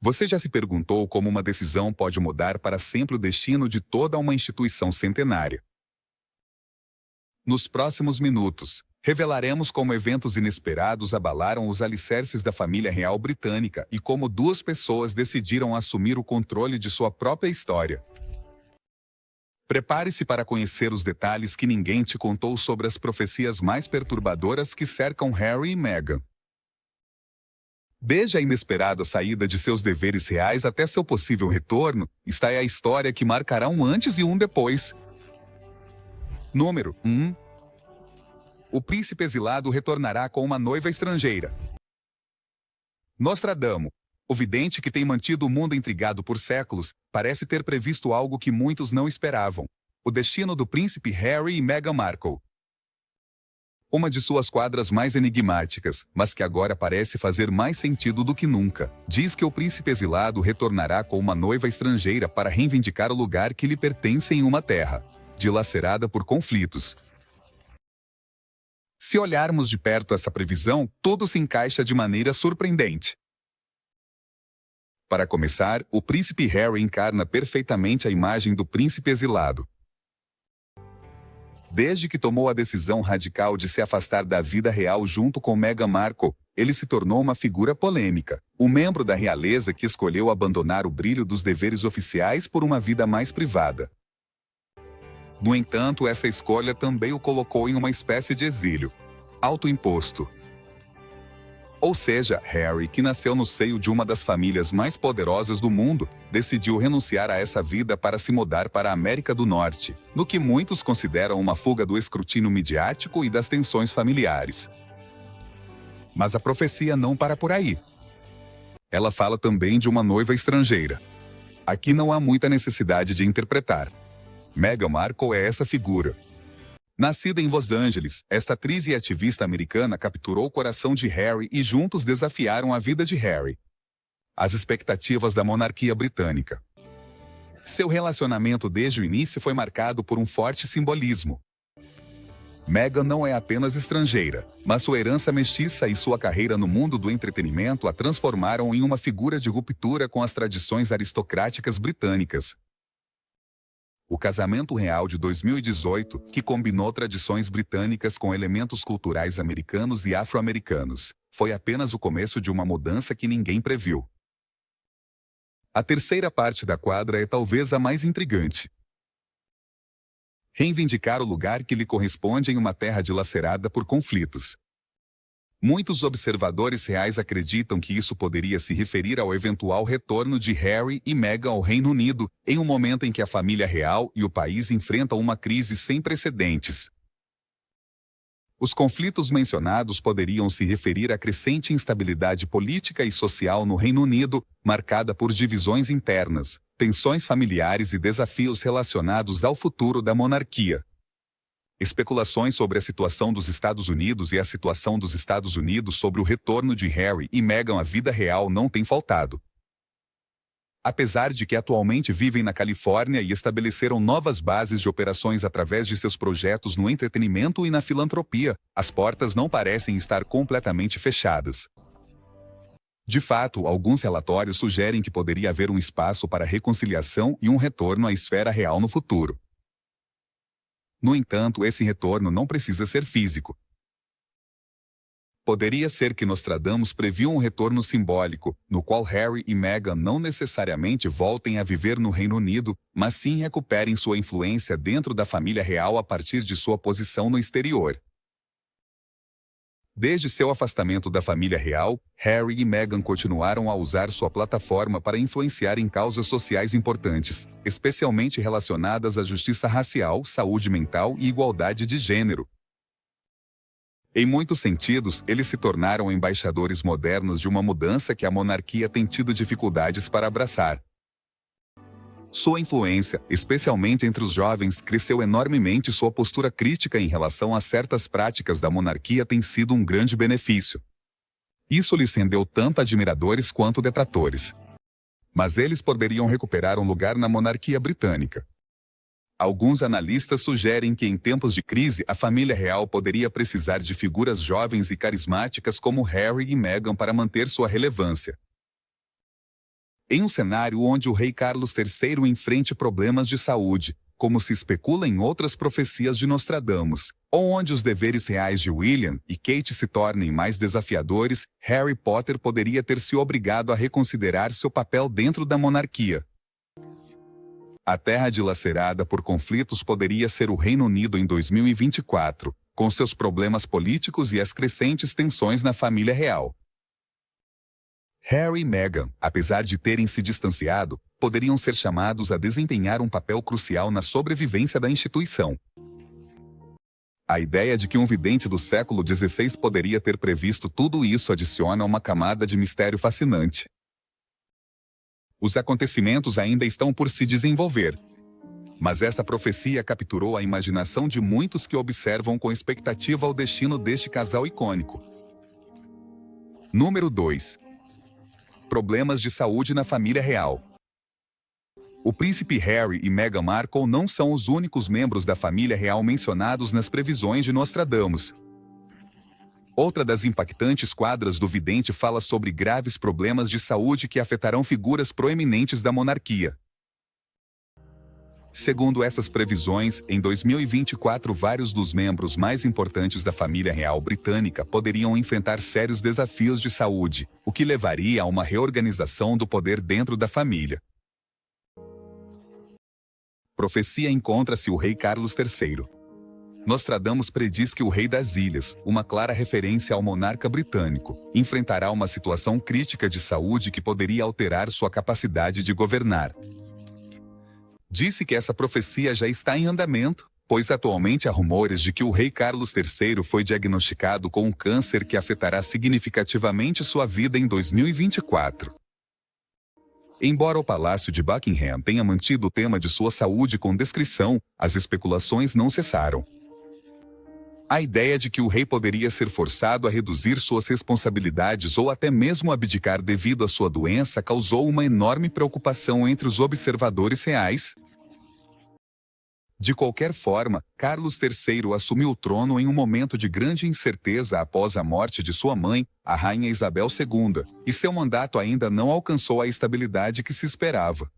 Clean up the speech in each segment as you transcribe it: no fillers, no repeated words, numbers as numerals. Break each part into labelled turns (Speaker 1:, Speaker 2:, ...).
Speaker 1: Você já se perguntou como uma decisão pode mudar para sempre o destino de toda uma instituição centenária? Nos próximos minutos, revelaremos como eventos inesperados abalaram os alicerces da família real britânica e como duas pessoas decidiram assumir o controle de sua própria história. Prepare-se para conhecer os detalhes que ninguém te contou sobre as profecias mais perturbadoras que cercam Harry e Meghan. Desde a inesperada saída de seus deveres reais até seu possível retorno, está aí a história que marcará um antes e um depois. Número 1. O príncipe exilado retornará com uma noiva estrangeira. Nostradamus, o vidente que tem mantido o mundo intrigado por séculos, parece ter previsto algo que muitos não esperavam: o destino do príncipe Harry e Meghan Markle. Uma de suas quadras mais enigmáticas, mas que agora parece fazer mais sentido do que nunca, diz que o príncipe exilado retornará com uma noiva estrangeira para reivindicar o lugar que lhe pertence em uma terra dilacerada por conflitos. Se olharmos de perto essa previsão, tudo se encaixa de maneira surpreendente. Para começar, o príncipe Harry encarna perfeitamente a imagem do príncipe exilado. Desde que tomou a decisão radical de se afastar da vida real junto com Meghan Markle, ele se tornou uma figura polêmica, um membro da realeza que escolheu abandonar o brilho dos deveres oficiais por uma vida mais privada. No entanto, essa escolha também o colocou em uma espécie de exílio autoimposto. Ou seja, Harry, que nasceu no seio de uma das famílias mais poderosas do mundo, decidiu renunciar a essa vida para se mudar para a América do Norte, no que muitos consideram uma fuga do escrutínio midiático e das tensões familiares. Mas a profecia não para por aí. Ela fala também de uma noiva estrangeira. Aqui não há muita necessidade de interpretar. Meghan Markle é essa figura. Nascida em Los Angeles, esta atriz e ativista americana capturou o coração de Harry e juntos desafiaram a vida de Harry. As expectativas da monarquia britânica. Seu relacionamento desde o início foi marcado por um forte simbolismo. Meghan não é apenas estrangeira, mas sua herança mestiça e sua carreira no mundo do entretenimento a transformaram em uma figura de ruptura com as tradições aristocráticas britânicas. O casamento real de 2018, que combinou tradições britânicas com elementos culturais americanos e afro-americanos, foi apenas o começo de uma mudança que ninguém previu. A terceira parte da quadra é talvez a mais intrigante. Reivindicar o lugar que lhe corresponde em uma terra dilacerada por conflitos. Muitos observadores reais acreditam que isso poderia se referir ao eventual retorno de Harry e Meghan ao Reino Unido, em um momento em que a família real e o país enfrentam uma crise sem precedentes. Os conflitos mencionados poderiam se referir à crescente instabilidade política e social no Reino Unido, marcada por divisões internas, tensões familiares e desafios relacionados ao futuro da monarquia. Especulações sobre a situação dos Estados Unidos e a situação dos Estados Unidos sobre o retorno de Harry e Meghan à vida real não têm faltado. Apesar de que atualmente vivem na Califórnia e estabeleceram novas bases de operações através de seus projetos no entretenimento e na filantropia, as portas não parecem estar completamente fechadas. De fato, alguns relatórios sugerem que poderia haver um espaço para reconciliação e um retorno à esfera real no futuro. No entanto, esse retorno não precisa ser físico. Poderia ser que Nostradamus previu um retorno simbólico, no qual Harry e Meghan não necessariamente voltem a viver no Reino Unido, mas sim recuperem sua influência dentro da família real a partir de sua posição no exterior. Desde seu afastamento da família real, Harry e Meghan continuaram a usar sua plataforma para influenciar em causas sociais importantes, especialmente relacionadas à justiça racial, saúde mental e igualdade de gênero. Em muitos sentidos, eles se tornaram embaixadores modernos de uma mudança que a monarquia tem tido dificuldades para abraçar. Sua influência, especialmente entre os jovens, cresceu enormemente e sua postura crítica em relação a certas práticas da monarquia tem sido um grande benefício. Isso lhes rendeu tanto admiradores quanto detratores. Mas eles poderiam recuperar um lugar na monarquia britânica. Alguns analistas sugerem que em tempos de crise a família real poderia precisar de figuras jovens e carismáticas como Harry e Meghan para manter sua relevância. Em um cenário onde o rei Carlos III enfrente problemas de saúde, como se especula em outras profecias de Nostradamus, ou onde os deveres reais de William e Kate se tornem mais desafiadores, Harry Potter poderia ter se obrigado a reconsiderar seu papel dentro da monarquia. A terra dilacerada por conflitos poderia ser o Reino Unido em 2024, com seus problemas políticos e as crescentes tensões na família real. Harry e Meghan, apesar de terem se distanciado, poderiam ser chamados a desempenhar um papel crucial na sobrevivência da instituição. A ideia de que um vidente do século XVI poderia ter previsto tudo isso adiciona uma camada de mistério fascinante. Os acontecimentos ainda estão por se desenvolver, mas esta profecia capturou a imaginação de muitos que observam com expectativa o destino deste casal icônico. Número 2. Problemas de saúde na família real. O príncipe Harry e Meghan Markle não são os únicos membros da família real mencionados nas previsões de Nostradamus. Outra das impactantes quadras do vidente fala sobre graves problemas de saúde que afetarão figuras proeminentes da monarquia. Segundo essas previsões, em 2024 vários dos membros mais importantes da família real britânica poderiam enfrentar sérios desafios de saúde, o que levaria a uma reorganização do poder dentro da família. Profecia encontra-se o rei Carlos III. Nostradamus prediz que o rei das ilhas, uma clara referência ao monarca britânico, enfrentará uma situação crítica de saúde que poderia alterar sua capacidade de governar. Disse que essa profecia já está em andamento, pois atualmente há rumores de que o rei Carlos III foi diagnosticado com um câncer que afetará significativamente sua vida em 2024. Embora o Palácio de Buckingham tenha mantido o tema de sua saúde com descrição, as especulações não cessaram. A ideia de que o rei poderia ser forçado a reduzir suas responsabilidades ou até mesmo abdicar devido à sua doença causou uma enorme preocupação entre os observadores reais. De qualquer forma, Carlos III assumiu o trono em um momento de grande incerteza após a morte de sua mãe, a Rainha Isabel II, e seu mandato ainda não alcançou a estabilidade que se esperava.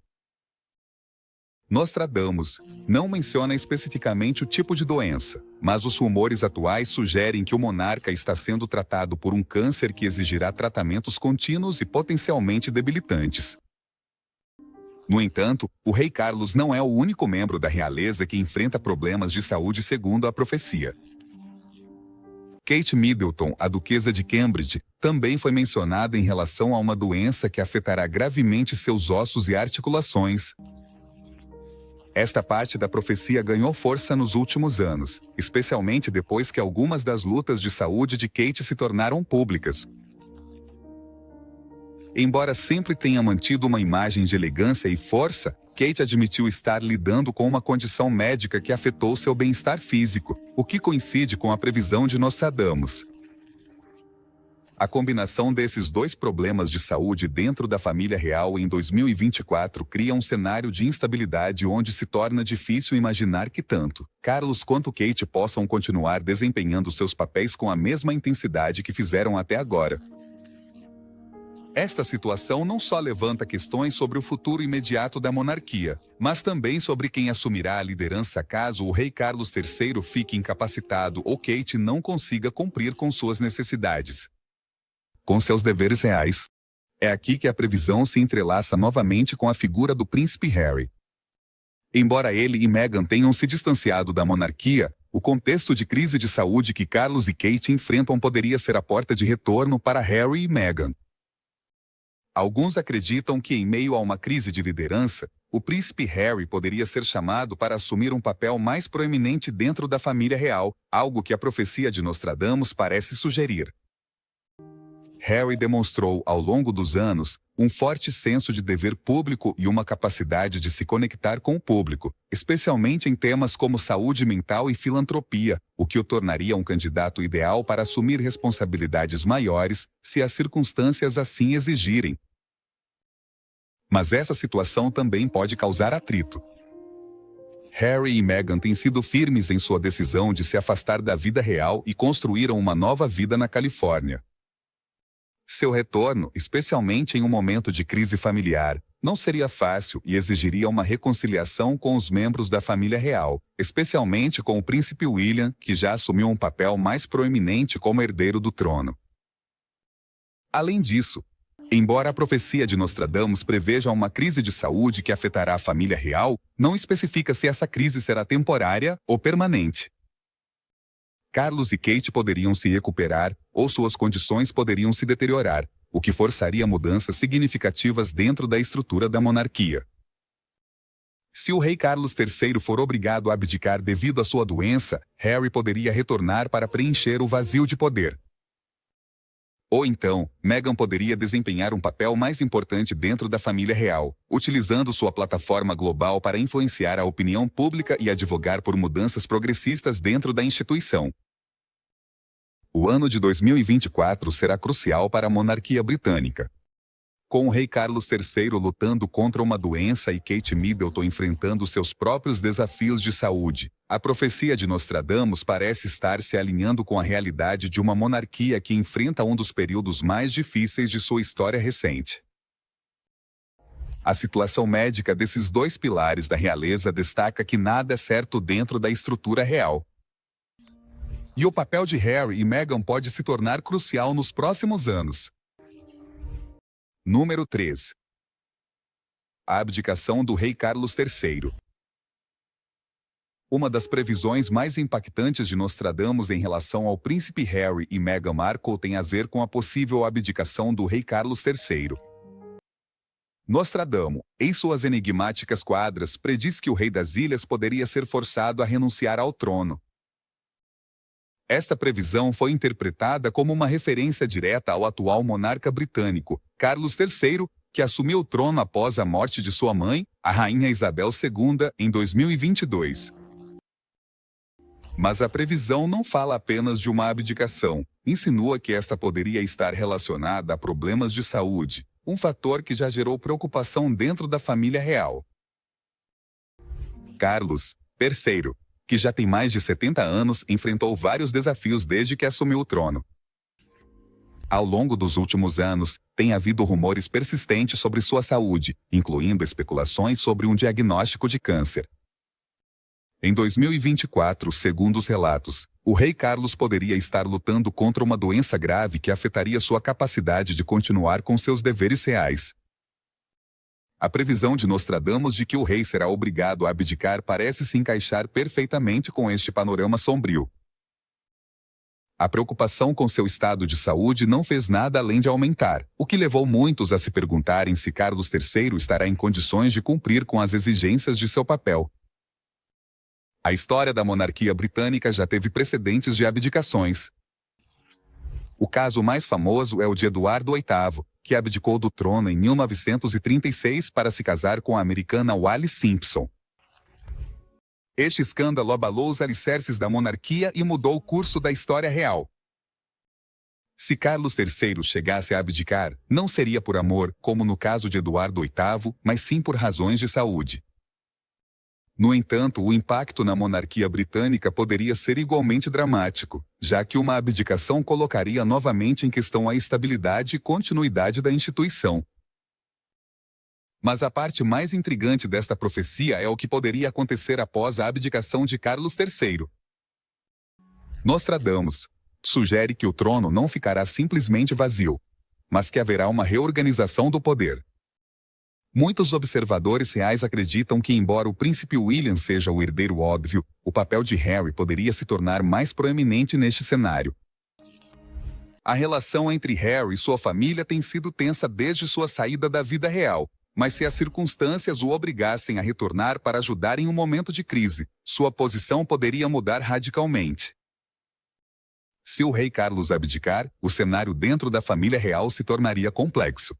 Speaker 1: Nostradamus não menciona especificamente o tipo de doença, mas os rumores atuais sugerem que o monarca está sendo tratado por um câncer que exigirá tratamentos contínuos e potencialmente debilitantes. No entanto, o rei Carlos não é o único membro da realeza que enfrenta problemas de saúde segundo a profecia. Kate Middleton, a duquesa de Cambridge, também foi mencionada em relação a uma doença que afetará gravemente seus ossos e articulações. Esta parte da profecia ganhou força nos últimos anos, especialmente depois que algumas das lutas de saúde de Kate se tornaram públicas. Embora sempre tenha mantido uma imagem de elegância e força, Kate admitiu estar lidando com uma condição médica que afetou seu bem-estar físico, o que coincide com a previsão de Nostradamus. A combinação desses dois problemas de saúde dentro da família real em 2024 cria um cenário de instabilidade onde se torna difícil imaginar que tanto Carlos quanto Kate possam continuar desempenhando seus papéis com a mesma intensidade que fizeram até agora. Esta situação não só levanta questões sobre o futuro imediato da monarquia, mas também sobre quem assumirá a liderança caso o rei Carlos III fique incapacitado ou Kate não consiga cumprir com suas necessidades. Com seus deveres reais. É aqui que a previsão se entrelaça novamente com a figura do príncipe Harry. Embora ele e Meghan tenham se distanciado da monarquia, o contexto de crise de saúde que Carlos e Kate enfrentam poderia ser a porta de retorno para Harry e Meghan. Alguns acreditam que, em meio a uma crise de liderança, o príncipe Harry poderia ser chamado para assumir um papel mais proeminente dentro da família real, algo que a profecia de Nostradamus parece sugerir. Harry demonstrou, ao longo dos anos, um forte senso de dever público e uma capacidade de se conectar com o público, especialmente em temas como saúde mental e filantropia, o que o tornaria um candidato ideal para assumir responsabilidades maiores, se as circunstâncias assim exigirem. Mas essa situação também pode causar atrito. Harry e Meghan têm sido firmes em sua decisão de se afastar da vida real e construíram uma nova vida na Califórnia. Seu retorno, especialmente em um momento de crise familiar, Não seria fácil e exigiria uma reconciliação com os membros da família real, especialmente com o príncipe William, que já assumiu um papel mais proeminente como herdeiro do trono. Além disso, embora a profecia de Nostradamus preveja uma crise de saúde que afetará a família real, não especifica se essa crise será temporária ou permanente. Carlos e Kate poderiam se recuperar ou suas condições poderiam se deteriorar, o que forçaria mudanças significativas dentro da estrutura da monarquia. Se o rei Carlos III for obrigado a abdicar devido à sua doença, Harry poderia retornar para preencher o vazio de poder. Ou então, Meghan poderia desempenhar um papel mais importante dentro da família real, utilizando sua plataforma global para influenciar a opinião pública e advogar por mudanças progressistas dentro da instituição. O ano de 2024 será crucial para a monarquia britânica. Com o rei Carlos III lutando contra uma doença e Kate Middleton enfrentando seus próprios desafios de saúde, a profecia de Nostradamus parece estar se alinhando com a realidade de uma monarquia que enfrenta um dos períodos mais difíceis de sua história recente. A situação médica desses dois pilares da realeza destaca que nada é certo dentro da estrutura real. E o papel de Harry e Meghan pode se tornar crucial nos próximos anos. Número 3. A abdicação do rei Carlos III. Uma das previsões mais impactantes de Nostradamus em relação ao príncipe Harry e Meghan Markle tem a ver com a possível abdicação do rei Carlos III. Nostradamus, em suas enigmáticas quadras, prediz que o rei das ilhas poderia ser forçado a renunciar ao trono. Esta previsão foi interpretada como uma referência direta ao atual monarca britânico, Carlos III, que assumiu o trono após a morte de sua mãe, a rainha Isabel II, em 2022. Mas a previsão não fala apenas de uma abdicação, insinua que esta poderia estar relacionada a problemas de saúde, um fator que já gerou preocupação dentro da família real. Carlos III, que já tem mais de 70 anos, enfrentou vários desafios desde que assumiu o trono. Ao longo dos últimos anos, tem havido rumores persistentes sobre sua saúde, incluindo especulações sobre um diagnóstico de câncer. Em 2024, segundo os relatos, o rei Carlos poderia estar lutando contra uma doença grave que afetaria sua capacidade de continuar com seus deveres reais. A previsão de Nostradamus de que o rei será obrigado a abdicar parece se encaixar perfeitamente com este panorama sombrio. A preocupação com seu estado de saúde não fez nada além de aumentar, o que levou muitos a se perguntarem se Carlos III estará em condições de cumprir com as exigências de seu papel. A história da monarquia britânica já teve precedentes de abdicações. O caso mais famoso é o de Eduardo VIII, que abdicou do trono em 1936 para se casar com a americana Wallis Simpson. Este escândalo abalou os alicerces da monarquia e mudou o curso da história real. Se Carlos III chegasse a abdicar, não seria por amor, como no caso de Eduardo VIII, mas sim por razões de saúde. No entanto, o impacto na monarquia britânica poderia ser igualmente dramático, já que uma abdicação colocaria novamente em questão a estabilidade e continuidade da instituição. Mas a parte mais intrigante desta profecia é o que poderia acontecer após a abdicação de Carlos III. Nostradamus sugere que o trono não ficará simplesmente vazio, mas que haverá uma reorganização do poder. Muitos observadores reais acreditam que, embora o príncipe William seja o herdeiro óbvio, o papel de Harry poderia se tornar mais proeminente neste cenário. A relação entre Harry e sua família tem sido tensa desde sua saída da vida real, mas se as circunstâncias o obrigassem a retornar para ajudar em um momento de crise, sua posição poderia mudar radicalmente. Se o rei Carlos abdicar, o cenário dentro da família real se tornaria complexo.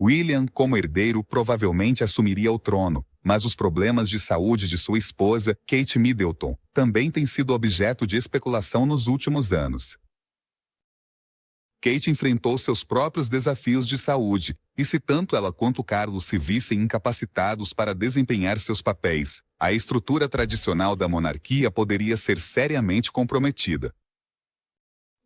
Speaker 1: William, como herdeiro, provavelmente assumiria o trono, mas os problemas de saúde de sua esposa, Kate Middleton, também têm sido objeto de especulação nos últimos anos. Kate enfrentou seus próprios desafios de saúde, e se tanto ela quanto Carlos se vissem incapacitados para desempenhar seus papéis, a estrutura tradicional da monarquia poderia ser seriamente comprometida.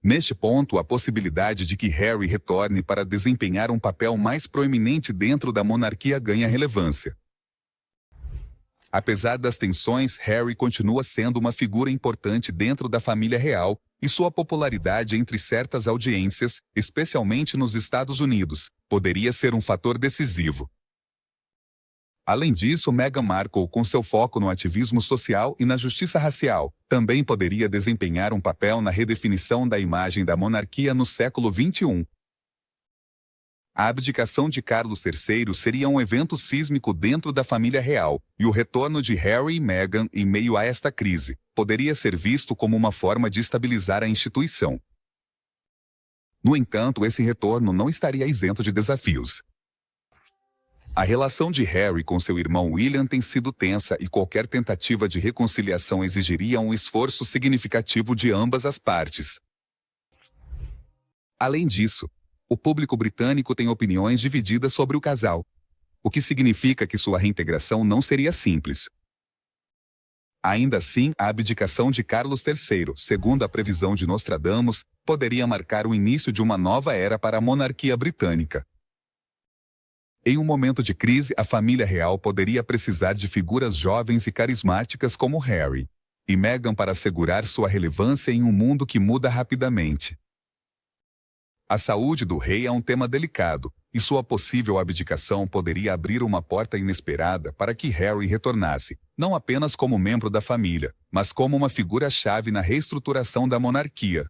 Speaker 1: Neste ponto, a possibilidade de que Harry retorne para desempenhar um papel mais proeminente dentro da monarquia ganha relevância. Apesar das tensões, Harry continua sendo uma figura importante dentro da família real, e sua popularidade entre certas audiências, especialmente nos Estados Unidos, poderia ser um fator decisivo. Além disso, Meghan Markle, com seu foco no ativismo social e na justiça racial, também poderia desempenhar um papel na redefinição da imagem da monarquia no século XXI. A abdicação de Carlos III seria um evento sísmico dentro da família real, e o retorno de Harry e Meghan em meio a esta crise poderia ser visto como uma forma de estabilizar a instituição. No entanto, esse retorno não estaria isento de desafios. A relação de Harry com seu irmão William tem sido tensa e qualquer tentativa de reconciliação exigiria um esforço significativo de ambas as partes. Além disso, o público britânico tem opiniões divididas sobre o casal, o que significa que sua reintegração não seria simples. Ainda assim, a abdicação de Carlos III, segundo a previsão de Nostradamus, poderia marcar o início de uma nova era para a monarquia britânica. Em um momento de crise, a família real poderia precisar de figuras jovens e carismáticas como Harry e Meghan para assegurar sua relevância em um mundo que muda rapidamente. A saúde do rei é um tema delicado, e sua possível abdicação poderia abrir uma porta inesperada para que Harry retornasse, não apenas como membro da família, mas como uma figura-chave na reestruturação da monarquia.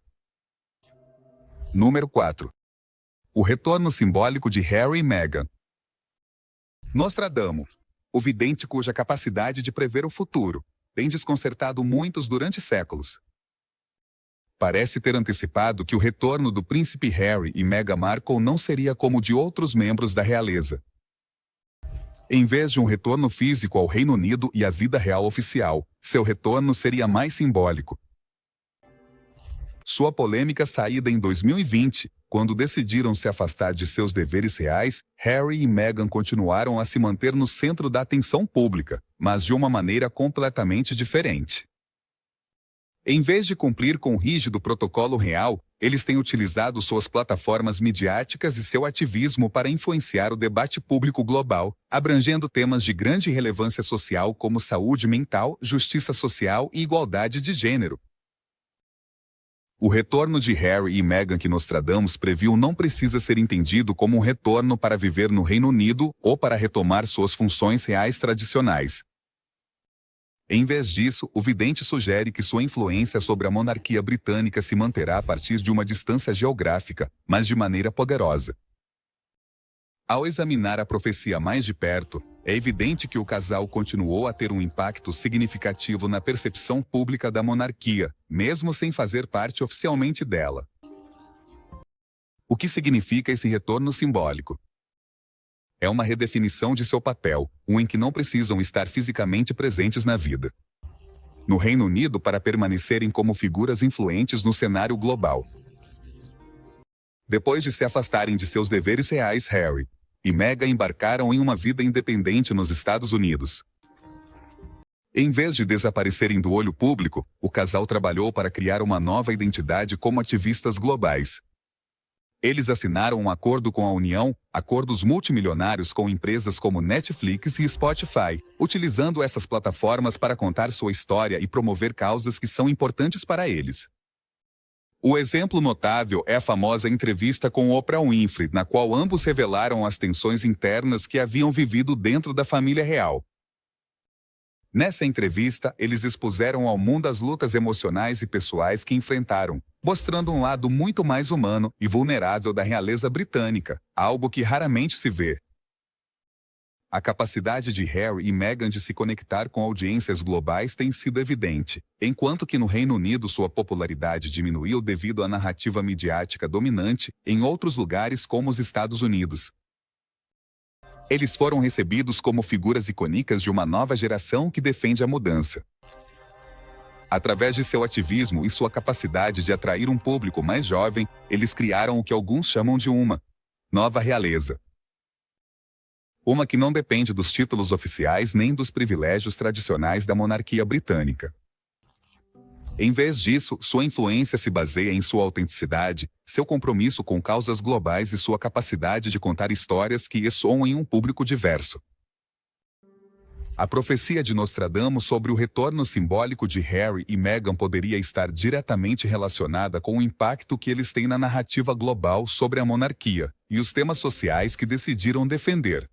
Speaker 1: Número 4. O retorno simbólico de Harry e Meghan. Nostradamus, o vidente cuja capacidade de prever o futuro tem desconcertado muitos durante séculos. Parece ter antecipado que o retorno do príncipe Harry e Meghan Markle não seria como o de outros membros da realeza. Em vez de um retorno físico ao Reino Unido e à vida real oficial, seu retorno seria mais simbólico. Sua polêmica saída em 2020, quando decidiram se afastar de seus deveres reais, Harry e Meghan continuaram a se manter no centro da atenção pública, mas de uma maneira completamente diferente. Em vez de cumprir com o rígido protocolo real, eles têm utilizado suas plataformas midiáticas e seu ativismo para influenciar o debate público global, abrangendo temas de grande relevância social como saúde mental, justiça social e igualdade de gênero. O retorno de Harry e Meghan que Nostradamus previu não precisa ser entendido como um retorno para viver no Reino Unido ou para retomar suas funções reais tradicionais. Em vez disso, o vidente sugere que sua influência sobre a monarquia britânica se manterá a partir de uma distância geográfica, mas de maneira poderosa. Ao examinar a profecia mais de perto, é evidente que o casal continuou a ter um impacto significativo na percepção pública da monarquia, mesmo sem fazer parte oficialmente dela. O que significa esse retorno simbólico? É uma redefinição de seu papel, em que não precisam estar fisicamente presentes na vida. No Reino Unido para permanecerem como figuras influentes no cenário global. Depois de se afastarem de seus deveres reais, Harry e Meghan embarcaram em uma vida independente nos Estados Unidos. Em vez de desaparecerem do olho público, o casal trabalhou para criar uma nova identidade como ativistas globais. Eles assinaram um acordo com a União, acordos multimilionários com empresas como Netflix e Spotify, utilizando essas plataformas para contar sua história e promover causas que são importantes para eles. O exemplo notável é a famosa entrevista com Oprah Winfrey, na qual ambos revelaram as tensões internas que haviam vivido dentro da família real. Nessa entrevista, eles expuseram ao mundo as lutas emocionais e pessoais que enfrentaram, mostrando um lado muito mais humano e vulnerável da realeza britânica, algo que raramente se vê. A capacidade de Harry e Meghan de se conectar com audiências globais tem sido evidente, enquanto que no Reino Unido sua popularidade diminuiu devido à narrativa midiática dominante em outros lugares como os Estados Unidos. Eles foram recebidos como figuras icônicas de uma nova geração que defende a mudança. Através de seu ativismo e sua capacidade de atrair um público mais jovem, eles criaram o que alguns chamam de uma nova realeza. Uma que não depende dos títulos oficiais nem dos privilégios tradicionais da monarquia britânica. Em vez disso, sua influência se baseia em sua autenticidade, seu compromisso com causas globais e sua capacidade de contar histórias que ressoam em um público diverso. A profecia de Nostradamus sobre o retorno simbólico de Harry e Meghan poderia estar diretamente relacionada com o impacto que eles têm na narrativa global sobre a monarquia e os temas sociais que decidiram defender.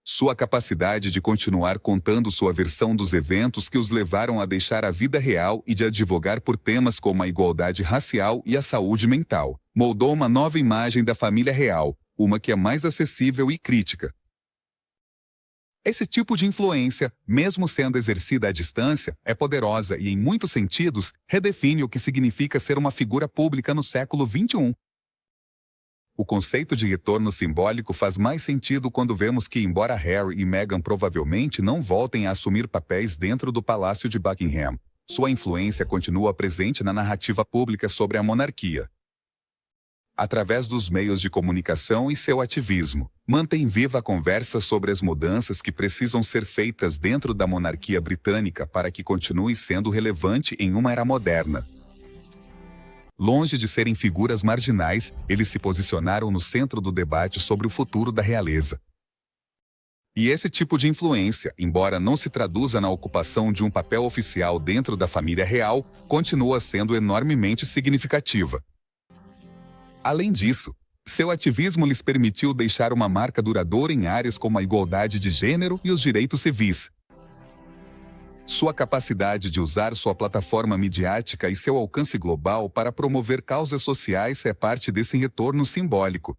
Speaker 1: Sua capacidade de continuar contando sua versão dos eventos que os levaram a deixar a vida real e de advogar por temas como a igualdade racial e a saúde mental, moldou uma nova imagem da família real, uma que é mais acessível e crítica. Esse tipo de influência, mesmo sendo exercida à distância, é poderosa e, em muitos sentidos, redefine o que significa ser uma figura pública no século XXI. O conceito de retorno simbólico faz mais sentido quando vemos que, embora Harry e Meghan provavelmente não voltem a assumir papéis dentro do Palácio de Buckingham, sua influência continua presente na narrativa pública sobre a monarquia. Através dos meios de comunicação e seu ativismo, mantém viva a conversa sobre as mudanças que precisam ser feitas dentro da monarquia britânica para que continue sendo relevante em uma era moderna. Longe de serem figuras marginais, eles se posicionaram no centro do debate sobre o futuro da realeza. E esse tipo de influência, embora não se traduza na ocupação de um papel oficial dentro da família real, continua sendo enormemente significativa. Além disso, seu ativismo lhes permitiu deixar uma marca duradoura em áreas como a igualdade de gênero e os direitos civis. Sua capacidade de usar sua plataforma midiática e seu alcance global para promover causas sociais é parte desse retorno simbólico.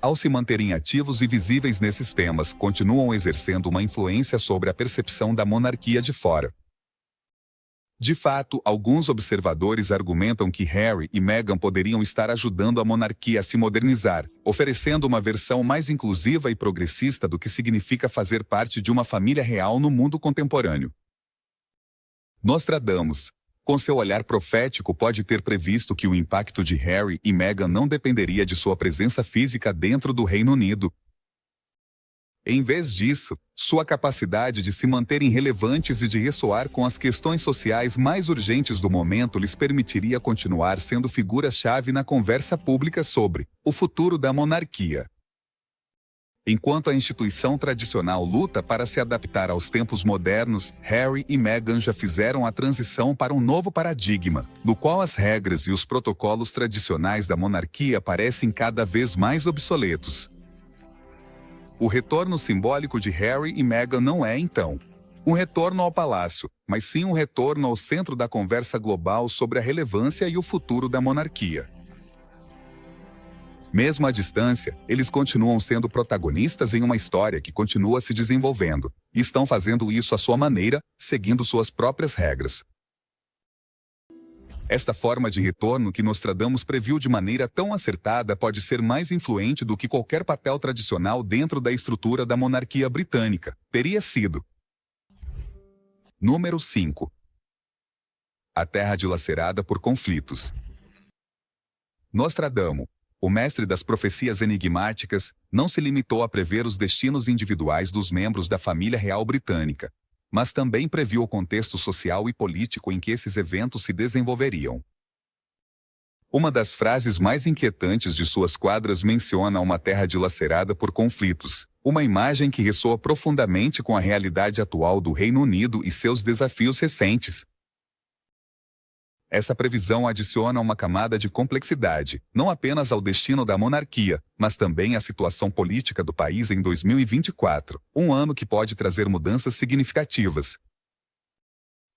Speaker 1: Ao se manterem ativos e visíveis nesses temas, continuam exercendo uma influência sobre a percepção da monarquia de fora. De fato, alguns observadores argumentam que Harry e Meghan poderiam estar ajudando a monarquia a se modernizar, oferecendo uma versão mais inclusiva e progressista do que significa fazer parte de uma família real no mundo contemporâneo. Nostradamus, com seu olhar profético, pode ter previsto que o impacto de Harry e Meghan não dependeria de sua presença física dentro do Reino Unido. Em vez disso, sua capacidade de se manterem relevantes e de ressoar com as questões sociais mais urgentes do momento lhes permitiria continuar sendo figuras-chave na conversa pública sobre o futuro da monarquia. Enquanto a instituição tradicional luta para se adaptar aos tempos modernos, Harry e Meghan já fizeram a transição para um novo paradigma, no qual as regras e os protocolos tradicionais da monarquia parecem cada vez mais obsoletos. O retorno simbólico de Harry e Meghan não é, então, um retorno ao palácio, mas sim um retorno ao centro da conversa global sobre a relevância e o futuro da monarquia. Mesmo à distância, eles continuam sendo protagonistas em uma história que continua se desenvolvendo, e estão fazendo isso à sua maneira, seguindo suas próprias regras. Esta forma de retorno que Nostradamus previu de maneira tão acertada pode ser mais influente do que qualquer papel tradicional dentro da estrutura da monarquia britânica teria sido. Número 5. A Terra dilacerada por conflitos. Nostradamus, o mestre das profecias enigmáticas, não se limitou a prever os destinos individuais dos membros da família real britânica, mas também previu o contexto social e político em que esses eventos se desenvolveriam. Uma das frases mais inquietantes de suas quadras menciona uma terra dilacerada por conflitos, uma imagem que ressoa profundamente com a realidade atual do Reino Unido e seus desafios recentes. Essa previsão adiciona uma camada de complexidade, não apenas ao destino da monarquia, mas também à situação política do país em 2024, um ano que pode trazer mudanças significativas.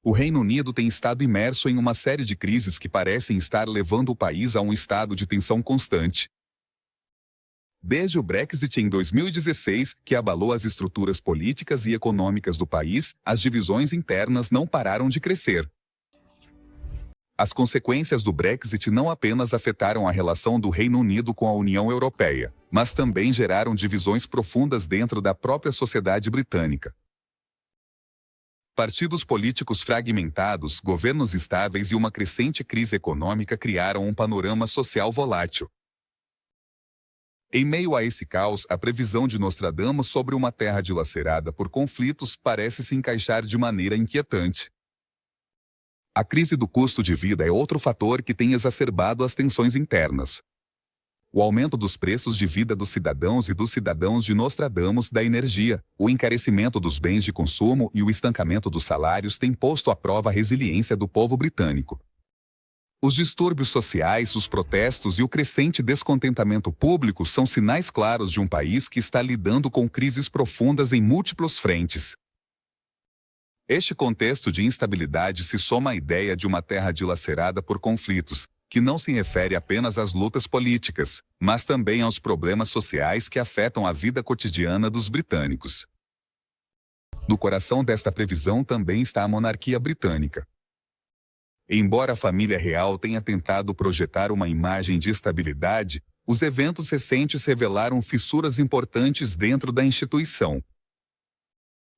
Speaker 1: O Reino Unido tem estado imerso em uma série de crises que parecem estar levando o país a um estado de tensão constante. Desde o Brexit em 2016, que abalou as estruturas políticas e econômicas do país, as divisões internas não pararam de crescer. As consequências do Brexit não apenas afetaram a relação do Reino Unido com a União Europeia, mas também geraram divisões profundas dentro da própria sociedade britânica. Partidos políticos fragmentados, governos instáveis e uma crescente crise econômica criaram um panorama social volátil. Em meio a esse caos, a previsão de Nostradamus sobre uma terra dilacerada por conflitos parece se encaixar de maneira inquietante. A crise do custo de vida é outro fator que tem exacerbado as tensões internas. O aumento dos preços de vida dos cidadãos e dos cidadãos de Nostradamus da energia, o encarecimento dos bens de consumo e o estancamento dos salários têm posto à prova a resiliência do povo britânico. Os distúrbios sociais, os protestos e o crescente descontentamento público são sinais claros de um país que está lidando com crises profundas em múltiplos frentes. Este contexto de instabilidade se soma à ideia de uma terra dilacerada por conflitos, que não se refere apenas às lutas políticas, mas também aos problemas sociais que afetam a vida cotidiana dos britânicos. No coração desta previsão também está a monarquia britânica. Embora a família real tenha tentado projetar uma imagem de estabilidade, os eventos recentes revelaram fissuras importantes dentro da instituição.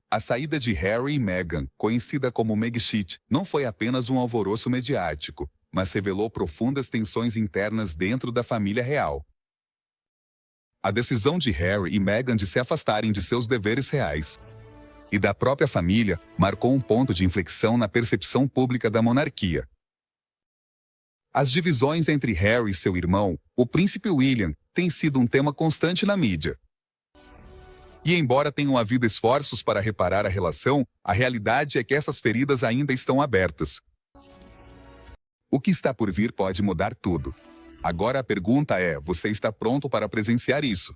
Speaker 1: A saída de Harry e Meghan, conhecida como Megxit, não foi apenas um alvoroço mediático, mas revelou profundas tensões internas dentro da família real. A decisão de Harry e Meghan de se afastarem de seus deveres reais e da própria família marcou um ponto de inflexão na percepção pública da monarquia. As divisões entre Harry e seu irmão, o príncipe William, têm sido um tema constante na mídia. E embora tenham havido esforços para reparar a relação, a realidade é que essas feridas ainda estão abertas. O que está por vir pode mudar tudo. Agora a pergunta é: você está pronto para presenciar isso?